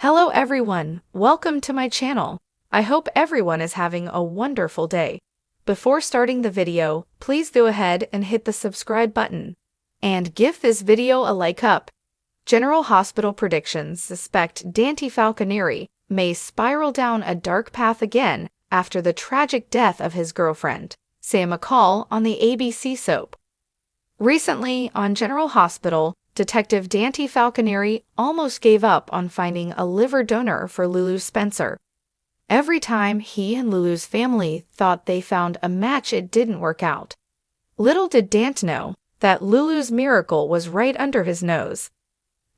Hello everyone, welcome to my channel. I hope everyone is having a wonderful day. Before starting the video, please go ahead and hit the subscribe button. And give this video a like up. General Hospital predictions suspect Dante Falconeri may spiral down a dark path again after the tragic death of his girlfriend, Sam McCall, on the ABC soap. Recently, on General Hospital, Detective Dante Falconeri almost gave up on finding a liver donor for Lulu Spencer. Every time he and Lulu's family thought they found a match, it didn't work out. Little did Dante know that Lulu's miracle was right under his nose.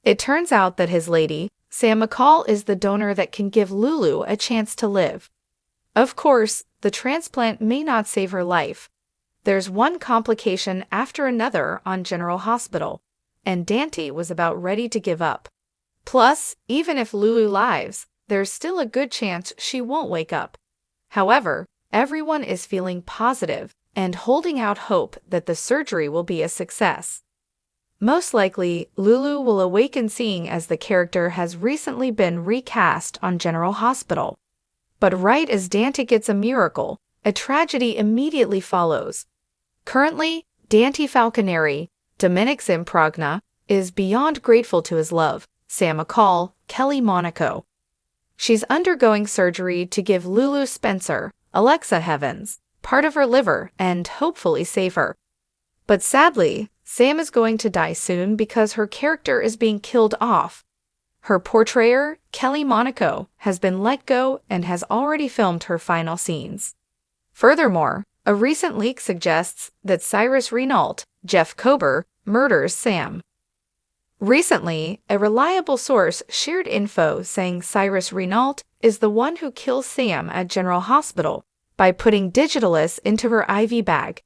It turns out that his lady, Sam McCall, is the donor that can give Lulu a chance to live. Of course, the transplant may not save her life. There's one complication after another on General Hospital, and Dante was about ready to give up. Plus, even if Lulu lives, there's still a good chance she won't wake up. However, everyone is feeling positive and holding out hope that the surgery will be a success. Most likely, Lulu will awaken, seeing as the character has recently been recast on General Hospital. But right as Dante gets a miracle, a tragedy immediately follows. Currently, Dante Falconeri, Dominic's Improgna, is beyond grateful to his love, Sam McCall, Kelly Monaco. She's undergoing surgery to give Lulu Spencer, Alexa Heavens, part of her liver and hopefully save her. But sadly, Sam is going to die soon because her character is being killed off. Her portrayer, Kelly Monaco, has been let go and has already filmed her final scenes. Furthermore, a recent leak suggests that Cyrus Renault, Jeff Kober, murders Sam. Recently, a reliable source shared info saying Cyrus Renault is the one who kills Sam at General Hospital by putting Digitalis into her IV bag.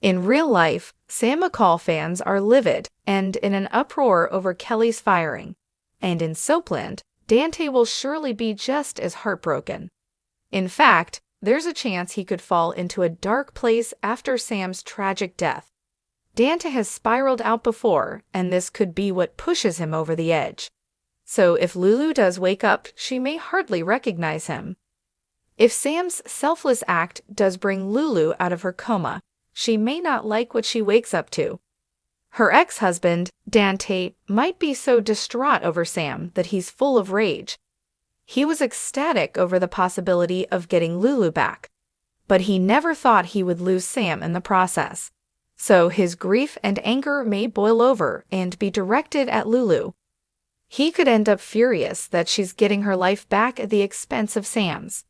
In real life, Sam McCall fans are livid and in an uproar over Kelly's firing. And in Soapland, Dante will surely be just as heartbroken. In fact, there's a chance he could fall into a dark place after Sam's tragic death. Dante has spiraled out before, and this could be what pushes him over the edge. So if Lulu does wake up, she may hardly recognize him. If Sam's selfless act does bring Lulu out of her coma, she may not like what she wakes up to. Her ex-husband, Dante, might be so distraught over Sam that he's full of rage. He was ecstatic over the possibility of getting Lulu back, but he never thought he would lose Sam in the process. So his grief and anger may boil over and be directed at Lulu. He could end up furious that she's getting her life back at the expense of Sam's.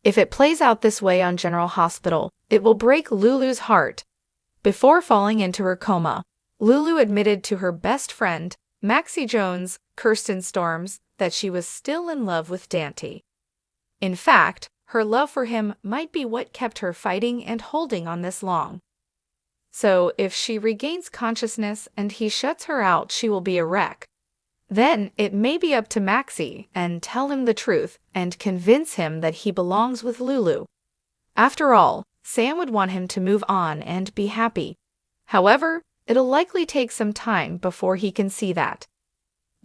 If it plays out this way on General Hospital, it will break Lulu's heart. Before falling into her coma, Lulu admitted to her best friend, Maxie Jones, Kirsten Storms, that she was still in love with Dante. In fact, her love for him might be what kept her fighting and holding on this long. So if she regains consciousness and he shuts her out, she will be a wreck. Then it may be up to Maxie and tell him the truth and convince him that he belongs with Lulu. After all, Sam would want him to move on and be happy. However, it'll likely take some time before he can see that.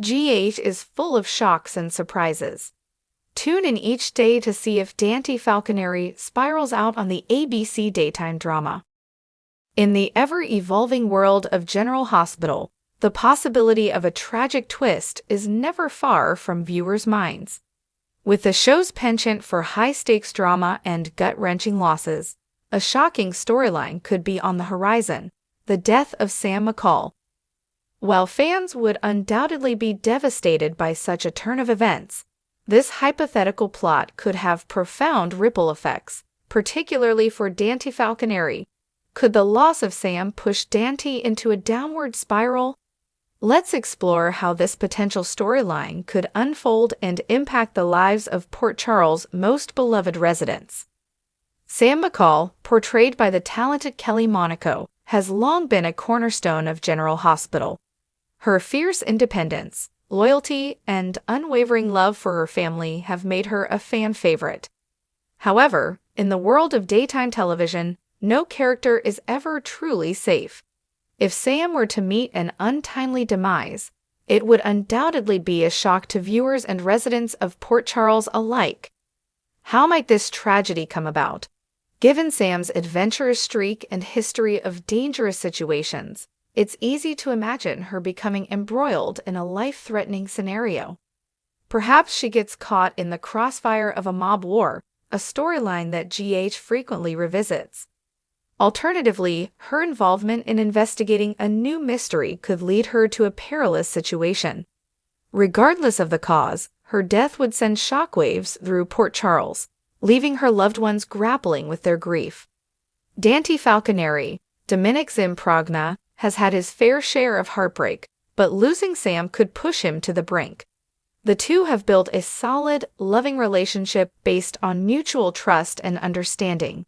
GH is full of shocks and surprises. Tune in each day to see if Dante Falconeri spirals out on the ABC daytime drama. In the ever-evolving world of General Hospital, the possibility of a tragic twist is never far from viewers' minds. With the show's penchant for high-stakes drama and gut-wrenching losses, a shocking storyline could be on the horizon: the death of Sam McCall. While fans would undoubtedly be devastated by such a turn of events, this hypothetical plot could have profound ripple effects, particularly for Dante Falconeri. Could the loss of Sam push Dante into a downward spiral? Let's explore how this potential storyline could unfold and impact the lives of Port Charles' most beloved residents. Sam McCall, portrayed by the talented Kelly Monaco, has long been a cornerstone of General Hospital. Her fierce independence, loyalty, and unwavering love for her family have made her a fan favorite. However, in the world of daytime television, no character is ever truly safe. If Sam were to meet an untimely demise, it would undoubtedly be a shock to viewers and residents of Port Charles alike. How might this tragedy come about? Given Sam's adventurous streak and history of dangerous situations, it's easy to imagine her becoming embroiled in a life-threatening scenario. Perhaps she gets caught in the crossfire of a mob war, a storyline that GH frequently revisits. Alternatively, her involvement in investigating a new mystery could lead her to a perilous situation. Regardless of the cause, her death would send shockwaves through Port Charles, leaving her loved ones grappling with their grief. Dante Falconeri, Dominic's improgna, has had his fair share of heartbreak, but losing Sam could push him to the brink. The two have built a solid, loving relationship based on mutual trust and understanding.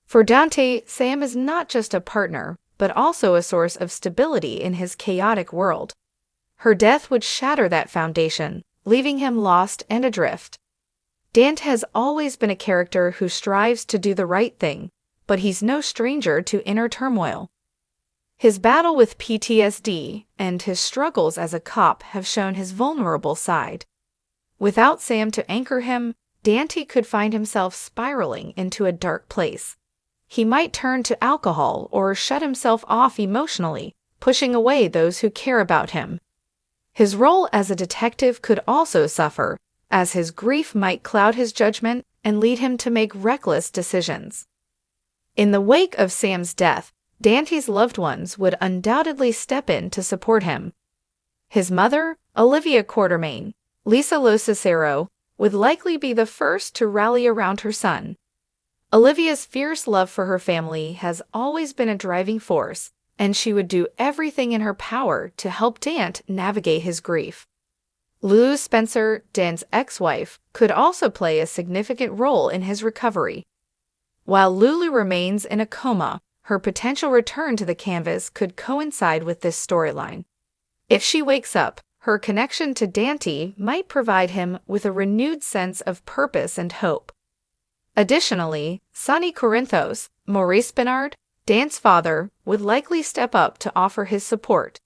For Dante, Sam is not just a partner, but also a source of stability in his chaotic world. Her death would shatter that foundation, leaving him lost and adrift. Dante has always been a character who strives to do the right thing, but he's no stranger to inner turmoil. His battle with PTSD and his struggles as a cop have shown his vulnerable side. Without Sam to anchor him, Dante could find himself spiraling into a dark place. He might turn to alcohol or shut himself off emotionally, pushing away those who care about him. His role as a detective could also suffer, as his grief might cloud his judgment and lead him to make reckless decisions. In the wake of Sam's death, Dante's loved ones would undoubtedly step in to support him. His mother, Olivia Quartermain, Lisa Locicero, would likely be the first to rally around her son. Olivia's fierce love for her family has always been a driving force, and she would do everything in her power to help Dante navigate his grief. Lulu Spencer, Dante's ex-wife, could also play a significant role in his recovery. While Lulu remains in a coma, her potential return to the canvas could coincide with this storyline. If she wakes up, her connection to Dante might provide him with a renewed sense of purpose and hope. Additionally, Sonny Corinthos, Maurice Bernard, Dante's father, would likely step up to offer his support.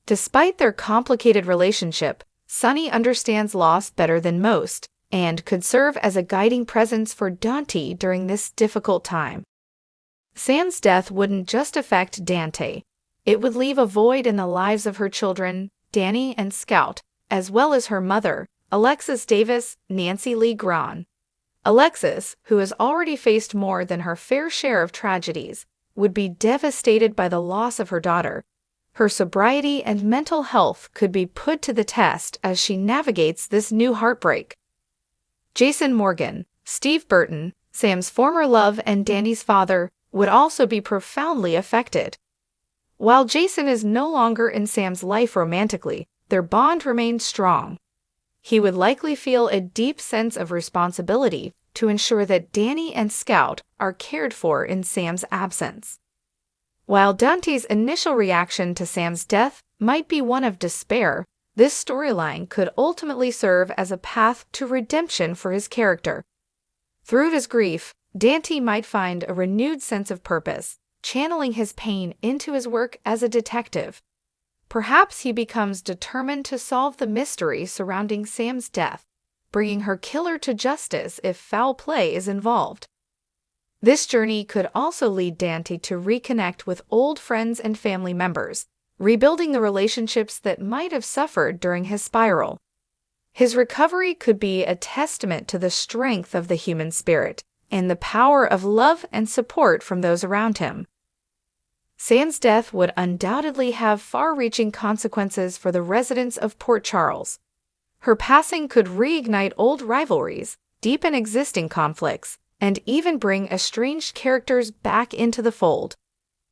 Despite their complicated relationship, Sonny understands loss better than most and could serve as a guiding presence for Dante during this difficult time. Sam's death wouldn't just affect Dante. It would leave a void in the lives of her children, Danny and Scout, as well as her mother, Alexis Davis, Nancy Lee Grahn. Alexis, who has already faced more than her fair share of tragedies, would be devastated by the loss of her daughter. Her sobriety and mental health could be put to the test as she navigates this new heartbreak. Jason Morgan, Steve Burton, Sam's former love and Danny's father, would also be profoundly affected. While Jason is no longer in Sam's life romantically, their bond remained strong. He would likely feel a deep sense of responsibility to ensure that Danny and Scout are cared for in Sam's absence. While Dante's initial reaction to Sam's death might be one of despair, this storyline could ultimately serve as a path to redemption for his character. Through his grief, Dante might find a renewed sense of purpose, channeling his pain into his work as a detective. Perhaps he becomes determined to solve the mystery surrounding Sam's death, bringing her killer to justice if foul play is involved. This journey could also lead Dante to reconnect with old friends and family members, rebuilding the relationships that might have suffered during his spiral. His recovery could be a testament to the strength of the human spirit and the power of love and support from those around him. Sam's death would undoubtedly have far-reaching consequences for the residents of Port Charles. Her passing could reignite old rivalries, deepen existing conflicts, and even bring estranged characters back into the fold.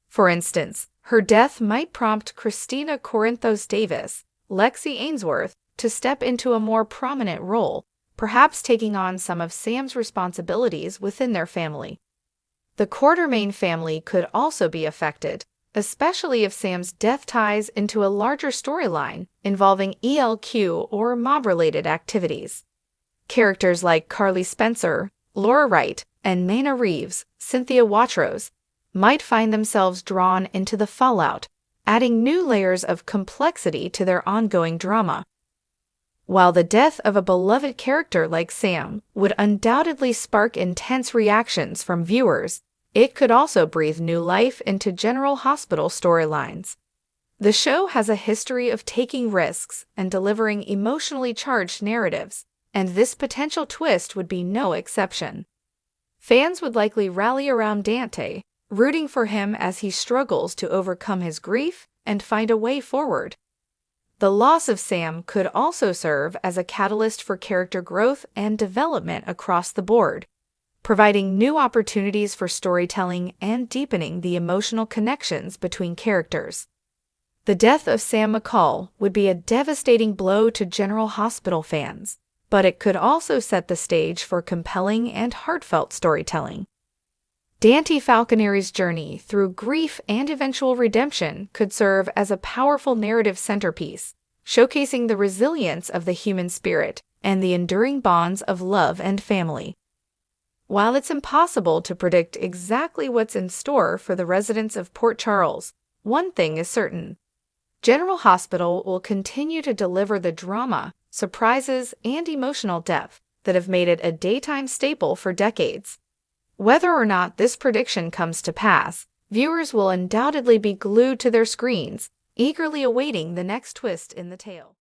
For instance, her death might prompt Christina Corinthos Davis, Lexi Ainsworth, to step into a more prominent role, perhaps taking on some of Sam's responsibilities within their family. The Quartermain family could also be affected, especially if Sam's death ties into a larger storyline involving ELQ or mob-related activities. Characters like Carly Spencer, Laura Wright, and Nana Reeves, Cynthia Watrous, might find themselves drawn into the fallout, adding new layers of complexity to their ongoing drama. While the death of a beloved character like Sam would undoubtedly spark intense reactions from viewers, it could also breathe new life into General Hospital storylines. The show has a history of taking risks and delivering emotionally charged narratives, and this potential twist would be no exception. Fans would likely rally around Dante, rooting for him as he struggles to overcome his grief and find a way forward. The loss of Sam could also serve as a catalyst for character growth and development across the board, providing new opportunities for storytelling and deepening the emotional connections between characters. The death of Sam McCall would be a devastating blow to General Hospital fans, but it could also set the stage for compelling and heartfelt storytelling. Dante Falconeri's journey through grief and eventual redemption could serve as a powerful narrative centerpiece, showcasing the resilience of the human spirit and the enduring bonds of love and family. While it's impossible to predict exactly what's in store for the residents of Port Charles, one thing is certain. General Hospital will continue to deliver the drama, surprises, and emotional depth that have made it a daytime staple for decades. Whether or not this prediction comes to pass, viewers will undoubtedly be glued to their screens, eagerly awaiting the next twist in the tale.